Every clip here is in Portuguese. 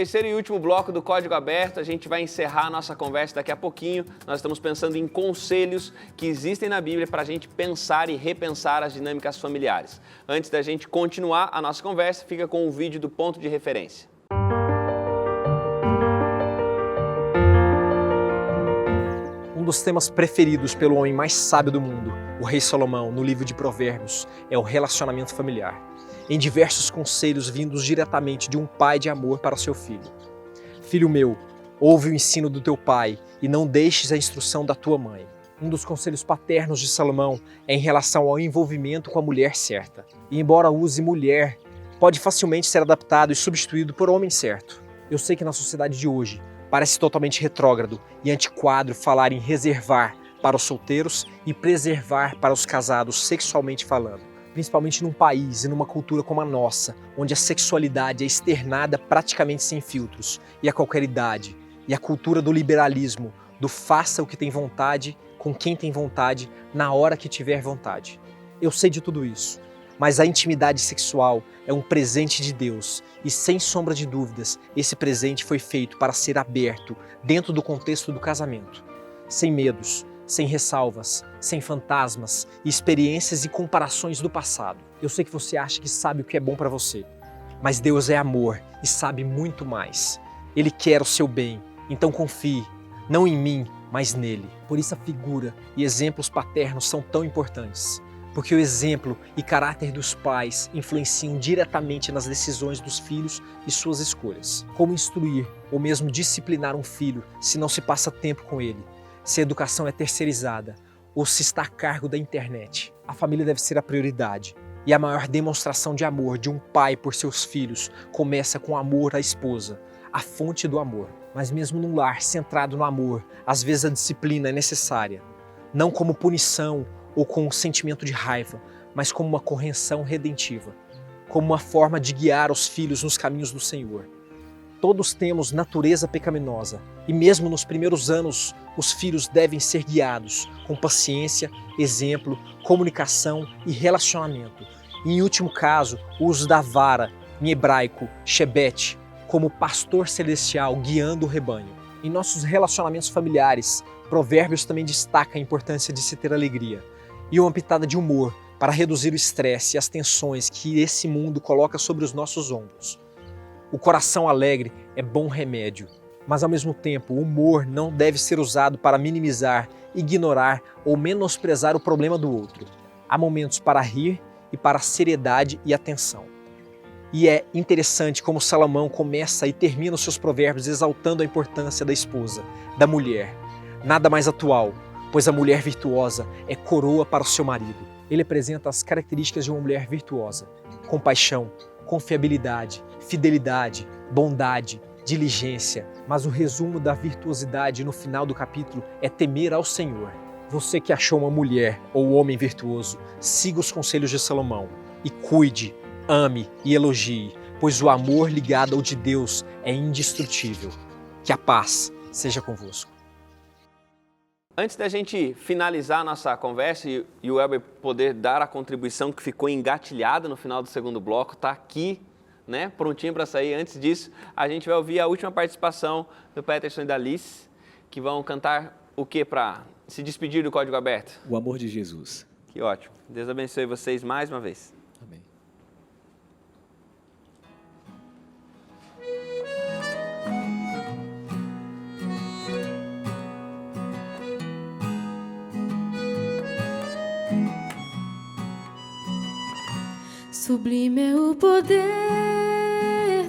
terceiro e último bloco do Código Aberto. A gente vai encerrar a nossa conversa daqui a pouquinho. Nós estamos pensando em conselhos que existem na Bíblia para a gente pensar e repensar as dinâmicas familiares. Antes da gente continuar a nossa conversa, fica com o vídeo do ponto de referência. Um dos temas preferidos pelo homem mais sábio do mundo, o rei Salomão, no livro de Provérbios, é o relacionamento familiar. Em diversos conselhos vindos diretamente de um pai de amor para o seu filho. Filho meu, ouve o ensino do teu pai e não deixes a instrução da tua mãe. Um dos conselhos paternos de Salomão é em relação ao envolvimento com a mulher certa. E embora use mulher, pode facilmente ser adaptado e substituído por homem certo. Eu sei que na sociedade de hoje parece totalmente retrógrado e antiquado falar em reservar para os solteiros e preservar para os casados sexualmente falando. Principalmente num país e numa cultura como a nossa, onde a sexualidade é externada praticamente sem filtros e a qualquer idade. E a cultura do liberalismo, do faça o que tem vontade, com quem tem vontade, na hora que tiver vontade. Eu sei de tudo isso, mas a intimidade sexual é um presente de Deus e, sem sombra de dúvidas, esse presente foi feito para ser aberto dentro do contexto do casamento. Sem medos, sem ressalvas, sem fantasmas, experiências e comparações do passado. Eu sei que você acha que sabe o que é bom para você, mas Deus é amor e sabe muito mais. Ele quer o seu bem, então confie, não em mim, mas nele. Por isso a figura e exemplos paternos são tão importantes. Porque o exemplo e caráter dos pais influenciam diretamente nas decisões dos filhos e suas escolhas. Como instruir ou mesmo disciplinar um filho se não se passa tempo com ele, se a educação é terceirizada ou se está a cargo da internet. A família deve ser a prioridade. E a maior demonstração de amor de um pai por seus filhos começa com amor à esposa, a fonte do amor. Mas mesmo num lar centrado no amor, às vezes a disciplina é necessária. Não como punição ou com um sentimento de raiva, mas como uma correção redentiva, como uma forma de guiar os filhos nos caminhos do Senhor. Todos temos natureza pecaminosa e mesmo nos primeiros anos os filhos devem ser guiados com paciência, exemplo, comunicação e relacionamento. E, em último caso, o uso da vara, em hebraico, shebet, como pastor celestial guiando o rebanho. Em nossos relacionamentos familiares, Provérbios também destaca a importância de se ter alegria e uma pitada de humor para reduzir o estresse e as tensões que esse mundo coloca sobre os nossos ombros. O coração alegre é bom remédio, mas ao mesmo tempo o humor não deve ser usado para minimizar, ignorar ou menosprezar o problema do outro. Há momentos para rir e para seriedade e atenção. E é interessante como Salomão começa e termina os seus provérbios exaltando a importância da esposa, da mulher. Nada mais atual, pois a mulher virtuosa é coroa para o seu marido. Ele apresenta as características de uma mulher virtuosa: compaixão, confiabilidade, fidelidade, bondade, diligência. Mas o resumo da virtuosidade no final do capítulo é temer ao Senhor. Você que achou uma mulher ou homem virtuoso, siga os conselhos de Salomão e cuide, ame e elogie, pois o amor ligado ao de Deus é indestrutível. Que a paz seja convosco. Antes da gente finalizar a nossa conversa e o Elber poder dar a contribuição que ficou engatilhada no final do segundo bloco, está aqui, né, prontinho para sair. Antes disso, a gente vai ouvir a última participação do Peterson e da Alice, que vão cantar o que para se despedir do Código Aberto? O amor de Jesus. Que ótimo. Deus abençoe vocês mais uma vez. Amém. Sublime é o poder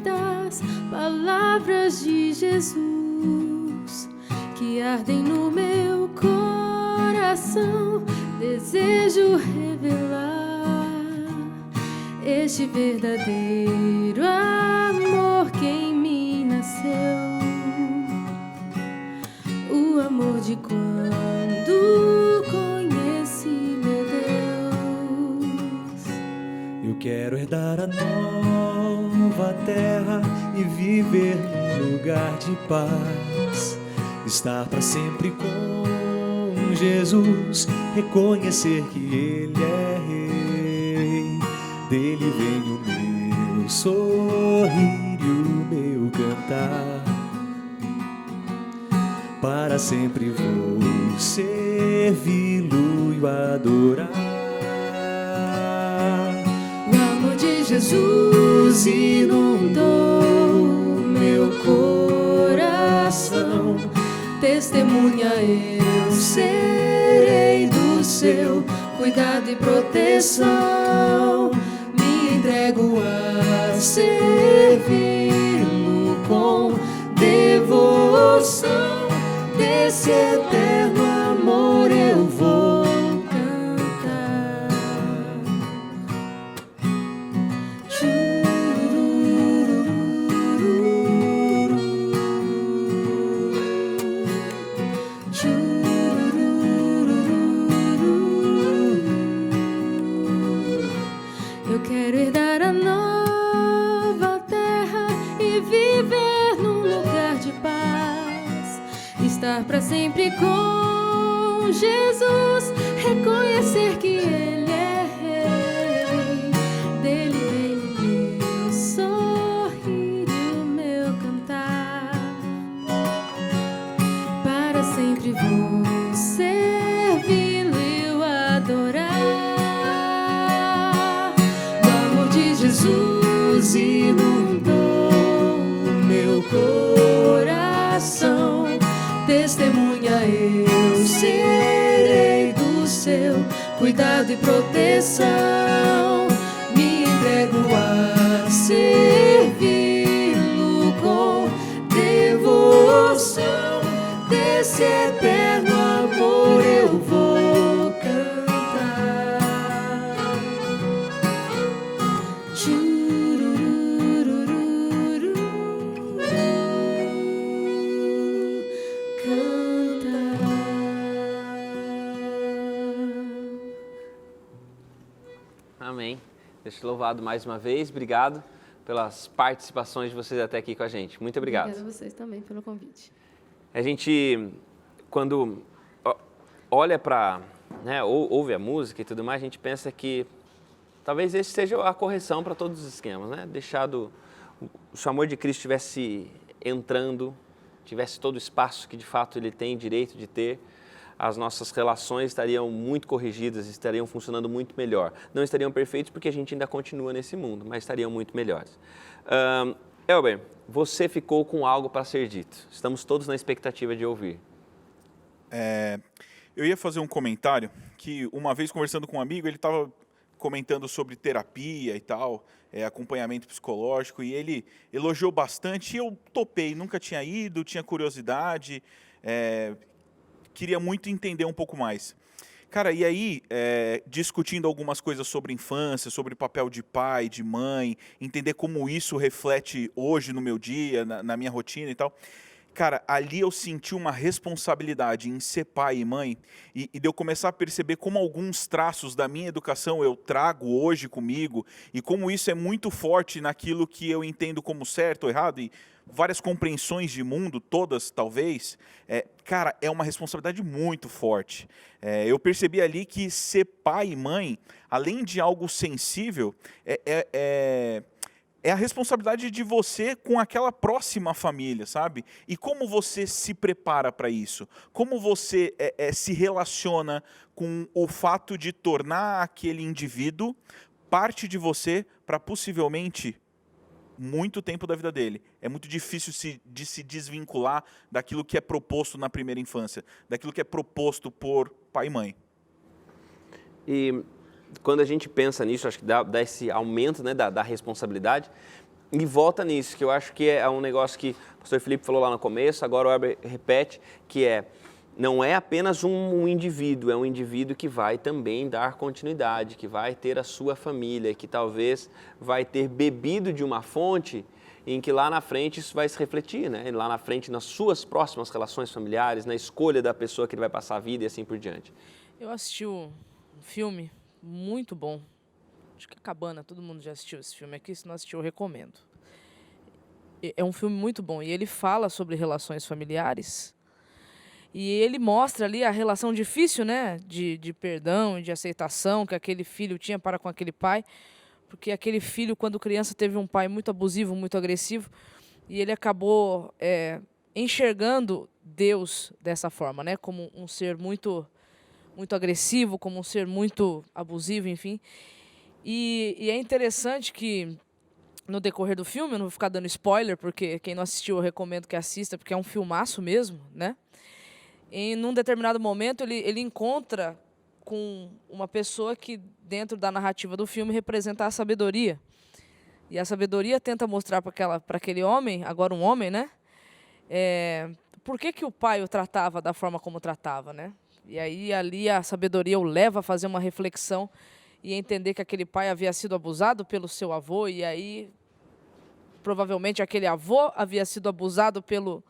das palavras de Jesus que ardem no meu coração. Desejo revelar este verdadeiro amor que em mim nasceu, o amor de quando conheci meu Deus. Eu quero herdar a nova terra e viver num lugar de paz, estar para sempre com Jesus, reconhecer que Ele é Rei. Dele vem o meu sorrir e o meu cantar. Para sempre vou servi-lo e o adorar. O amor de Jesus inundou meu coração. Testemunha eu serei do seu cuidado e proteção. Me entrego a servi-lo com devoção. Desse eterno amor eu vou cantar. Eu quero herdar a nova terra e viver num lugar de paz. Estar para sempre com Jesus, reconhecer que Ele é Rei. Dele meu sorrir e o meu cantar. Para sempre vou servi-lo e o adorar. O amor de Jesus inundou meu coração. Testemunha eu serei do seu cuidado e proteção. Me entrego a servi-lo com devoção. Desse eterno amor eu vou cantar. Amém. Deus te louvado mais uma vez. Obrigado pelas participações de vocês até aqui com a gente. Muito obrigado. Obrigada a vocês também pelo convite. A gente, quando olha para, né, ouve a música e tudo mais, a gente pensa que talvez esse seja a correção para todos os esquemas, né? Deixado, se o amor de Cristo estivesse entrando, tivesse todo o espaço que de fato ele tem direito de ter, as nossas relações estariam muito corrigidas, estariam funcionando muito melhor. Não estariam perfeitos porque a gente ainda continua nesse mundo, mas estariam muito melhores. Elber, você ficou com algo para ser dito. Estamos todos na expectativa de ouvir. Eu ia fazer um comentário que uma vez conversando com um amigo, ele estava comentando sobre terapia e tal, acompanhamento psicológico, e ele elogiou bastante e eu topei, nunca tinha ido, tinha curiosidade, queria muito entender um pouco mais. Cara, e aí, discutindo algumas coisas sobre infância, sobre papel de pai, de mãe, entender como isso reflete hoje no meu dia, na minha rotina e tal. Cara, ali eu senti uma responsabilidade em ser pai e mãe e de eu começar a perceber como alguns traços da minha educação eu trago hoje comigo e como isso é muito forte naquilo que eu entendo como certo ou errado e várias compreensões de mundo, todas talvez, cara, é uma responsabilidade muito forte. Eu percebi ali que ser pai e mãe, além de algo sensível, é a responsabilidade de você com aquela próxima família, sabe? E como você se prepara para isso? Como você se relaciona com o fato de tornar aquele indivíduo parte de você para possivelmente muito tempo da vida dele. É muito difícil de se desvincular daquilo que é proposto na primeira infância, daquilo que é proposto por pai e mãe. E quando a gente pensa nisso, acho que dá esse aumento, né, da responsabilidade e volta nisso, que eu acho que é um negócio que o pastor Felipe falou lá no começo, agora o Elber repete, que não é apenas um indivíduo, é um indivíduo que vai também dar continuidade, que vai ter a sua família, que talvez vai ter bebido de uma fonte em que lá na frente isso vai se refletir, né? Lá na frente nas suas próximas relações familiares, na escolha da pessoa que ele vai passar a vida e assim por diante. Eu assisti um filme muito bom. Acho que a Cabana, todo mundo já assistiu esse filme aqui. Se não assistiu, eu recomendo. É um filme muito bom. E ele fala sobre relações familiares. E ele mostra ali a relação difícil, né? De perdão e de aceitação que aquele filho tinha para com aquele pai. Porque aquele filho, quando criança, teve um pai muito abusivo, muito agressivo. e ele acabou enxergando Deus dessa forma, né? Como um ser muito, muito agressivo, como um ser muito abusivo, enfim. E é interessante que no decorrer do filme, eu não vou ficar dando spoiler, porque quem não assistiu eu recomendo que assista, porque é um filmaço mesmo, né? E num determinado momento ele encontra com uma pessoa que dentro da narrativa do filme representa a sabedoria. E a sabedoria tenta mostrar para aquele homem, agora um homem, né? Por que o pai o tratava da forma como tratava, né? E aí ali a sabedoria o leva a fazer uma reflexão e a entender que aquele pai havia sido abusado pelo seu avô, e aí provavelmente aquele avô havia sido abusado pelo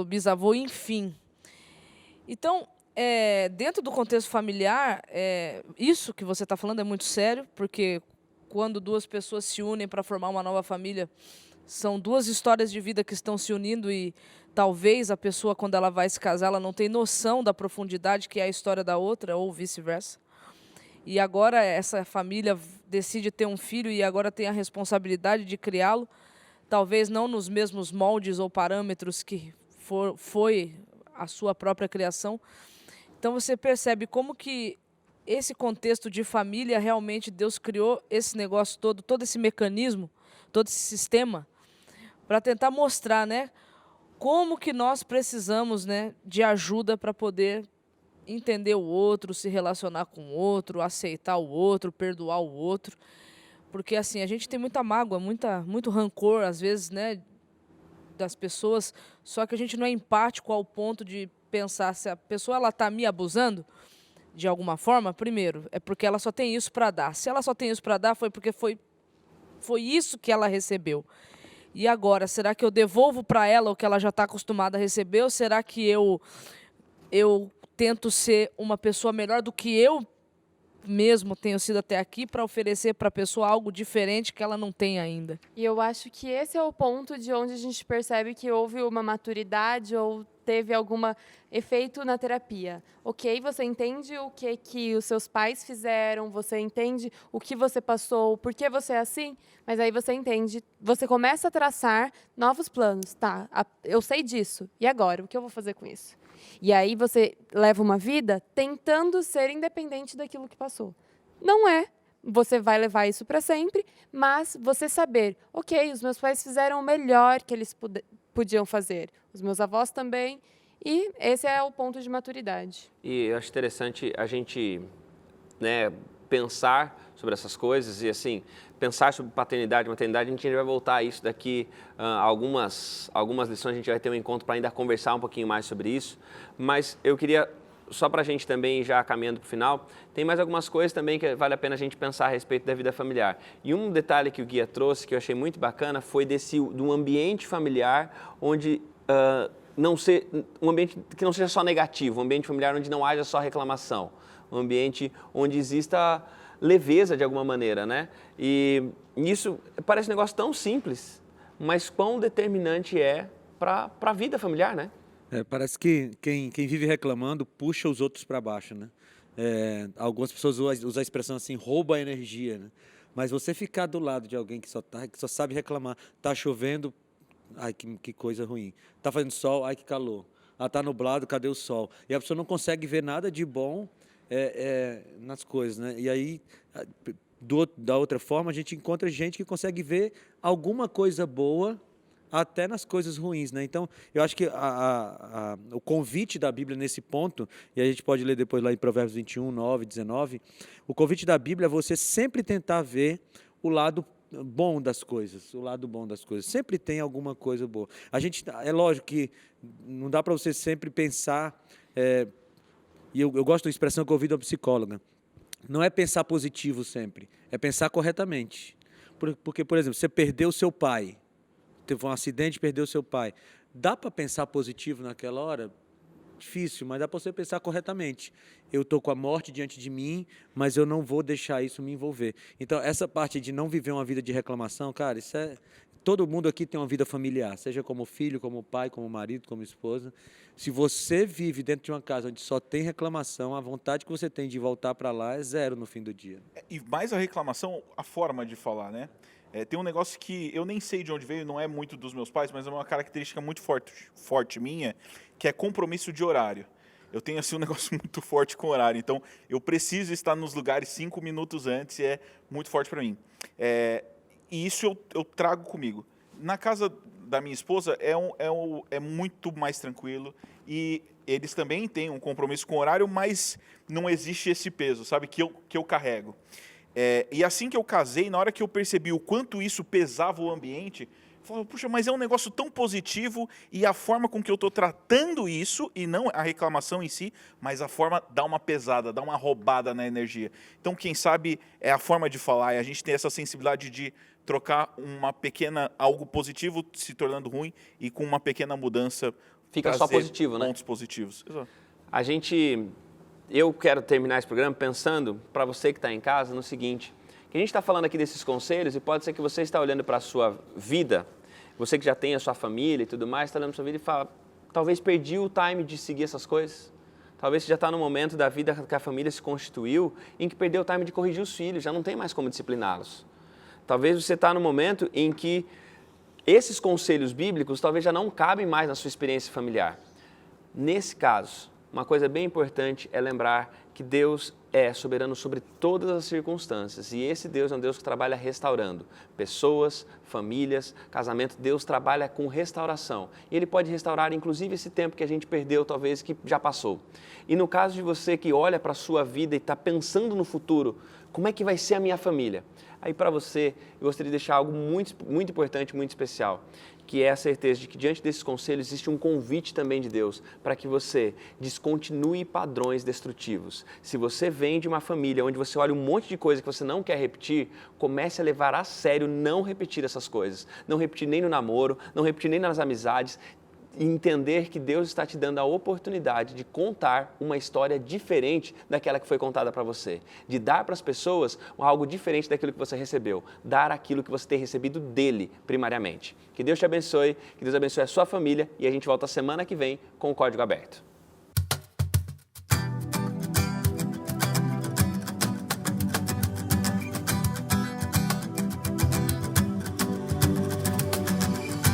bisavô, enfim. Então, dentro do contexto familiar, isso que você está falando é muito sério, porque quando duas pessoas se unem para formar uma nova família, são duas histórias de vida que estão se unindo e talvez a pessoa, quando ela vai se casar, ela não tem noção da profundidade que é a história da outra, ou vice-versa. E agora essa família decide ter um filho e agora tem a responsabilidade de criá-lo, talvez não nos mesmos moldes ou parâmetros que foi a sua própria criação. Então você percebe como que esse contexto de família, realmente Deus criou esse negócio todo esse mecanismo, todo esse sistema, para tentar mostrar, né, como que nós precisamos, né, de ajuda para poder entender o outro, se relacionar com o outro, aceitar o outro, perdoar o outro. Porque assim, a gente tem muita mágoa, muito rancor, às vezes, né, das pessoas, só que a gente não é empático ao ponto de pensar se a pessoa ela está me abusando de alguma forma. Primeiro, é porque ela só tem isso para dar. Se ela só tem isso para dar, foi porque foi isso que ela recebeu. E agora, será que eu devolvo para ela o que ela já está acostumada a receber, ou será que eu tento ser uma pessoa melhor do que eu mesmo tenho sido até aqui, para oferecer para a pessoa algo diferente que ela não tem ainda? E eu acho que esse é o ponto de onde a gente percebe que houve uma maturidade ou teve algum efeito na terapia. Ok, você entende o que os seus pais fizeram, você entende o que você passou, por que você é assim, mas aí você entende, você começa a traçar novos planos. Tá, eu sei disso, e agora? O que eu vou fazer com isso? E aí você leva uma vida tentando ser independente daquilo que passou. Não é. Você vai levar isso para sempre, mas você saber, ok, os meus pais fizeram o melhor que eles podiam fazer, os meus avós também, e esse é o ponto de maturidade. E eu acho interessante a gente, né, pensar sobre essas coisas e, assim, pensar sobre paternidade, maternidade. A gente vai voltar a isso daqui algumas lições, a gente vai ter um encontro para ainda conversar um pouquinho mais sobre isso, mas eu queria, só para a gente também, já caminhando para o final, tem mais algumas coisas também que vale a pena a gente pensar a respeito da vida familiar. E um detalhe que o guia trouxe, que eu achei muito bacana, foi de um ambiente familiar onde um ambiente que não seja só negativo, um ambiente familiar onde não haja só reclamação, um ambiente onde exista leveza de alguma maneira, né? E isso parece um negócio tão simples, mas quão determinante é para a vida familiar, né? Parece que quem vive reclamando puxa os outros para baixo, né? Algumas pessoas usam a expressão assim, rouba a energia, né? Mas você ficar do lado de alguém que só sabe reclamar, tá chovendo, ai que coisa ruim, tá fazendo sol, ai que calor, tá nublado, cadê o sol? E a pessoa não consegue ver nada de bom nas coisas, né? E aí, da outra forma, a gente encontra gente que consegue ver alguma coisa boa até nas coisas ruins, né? Então, eu acho que o convite da Bíblia nesse ponto, e a gente pode ler depois lá em Provérbios 21, 9, 19, o convite da Bíblia é você sempre tentar ver o lado bom das coisas, o lado bom das coisas. Sempre tem alguma coisa boa. É lógico que não dá para você sempre pensar, e eu gosto da expressão que eu ouvi de uma psicóloga, não é pensar positivo sempre, é pensar corretamente. Porque, por exemplo, você perdeu seu pai, teve um acidente, perdeu seu pai. Dá para pensar positivo naquela hora? Difícil, mas dá para você pensar corretamente. Eu estou com a morte diante de mim, mas eu não vou deixar isso me envolver. Então, essa parte de não viver uma vida de reclamação, cara, isso é... Todo mundo aqui tem uma vida familiar, seja como filho, como pai, como marido, como esposa. Se você vive dentro de uma casa onde só tem reclamação, a vontade que você tem de voltar para lá é zero no fim do dia. E mais a reclamação, a forma de falar, né? Tem um negócio que eu nem sei de onde veio, não é muito dos meus pais, mas é uma característica muito forte minha, que é compromisso de horário. Eu tenho assim um negócio muito forte com horário, então eu preciso estar nos lugares 5 minutos antes, e é muito forte para mim. E isso eu trago comigo. Na casa da minha esposa é muito mais tranquilo, e eles também têm um compromisso com o horário, mas não existe esse peso, sabe, que eu carrego. E assim que eu casei, na hora que eu percebi o quanto isso pesava o ambiente, eu falei, puxa, mas é um negócio tão positivo, e a forma com que eu estou tratando isso, e não a reclamação em si, mas a forma dá uma pesada, dá uma roubada na energia. Então, quem sabe, é a forma de falar, e a gente tem essa sensibilidade de trocar algo positivo se tornando ruim, e com uma pequena mudança Fica só positivo, né? Pontos positivos. Exato. Eu quero terminar esse programa pensando, para você que está em casa, no seguinte, que a gente está falando aqui desses conselhos, e pode ser que você está olhando para a sua vida, você que já tem a sua família e tudo mais, está olhando para a sua vida e fala, talvez perdi o time de seguir essas coisas. Talvez você já está no momento da vida que a família se constituiu, em que perdeu o time de corrigir os filhos, já não tem mais como discipliná-los. Talvez você está no momento em que esses conselhos bíblicos talvez já não cabem mais na sua experiência familiar. Nesse caso, uma coisa bem importante é lembrar que Deus é soberano sobre todas as circunstâncias, e esse Deus é um Deus que trabalha restaurando pessoas, famílias, casamento. Deus trabalha com restauração, e Ele pode restaurar inclusive esse tempo que a gente perdeu, talvez que já passou. E no caso de você que olha para a sua vida e está pensando no futuro, como é que vai ser a minha família? Aí para você, eu gostaria de deixar algo muito, muito importante, muito especial, que é a certeza de que diante desses conselhos existe um convite também de Deus para que você descontinue padrões destrutivos. Se você vem de uma família onde você olha um monte de coisa que você não quer repetir, comece a levar a sério não repetir essas coisas. Não repetir nem no namoro, não repetir nem nas amizades, e entender que Deus está te dando a oportunidade de contar uma história diferente daquela que foi contada para você. De dar para as pessoas algo diferente daquilo que você recebeu. Dar aquilo que você tem recebido dele, primariamente. Que Deus te abençoe, que Deus abençoe a sua família, e a gente volta semana que vem com o Código Aberto.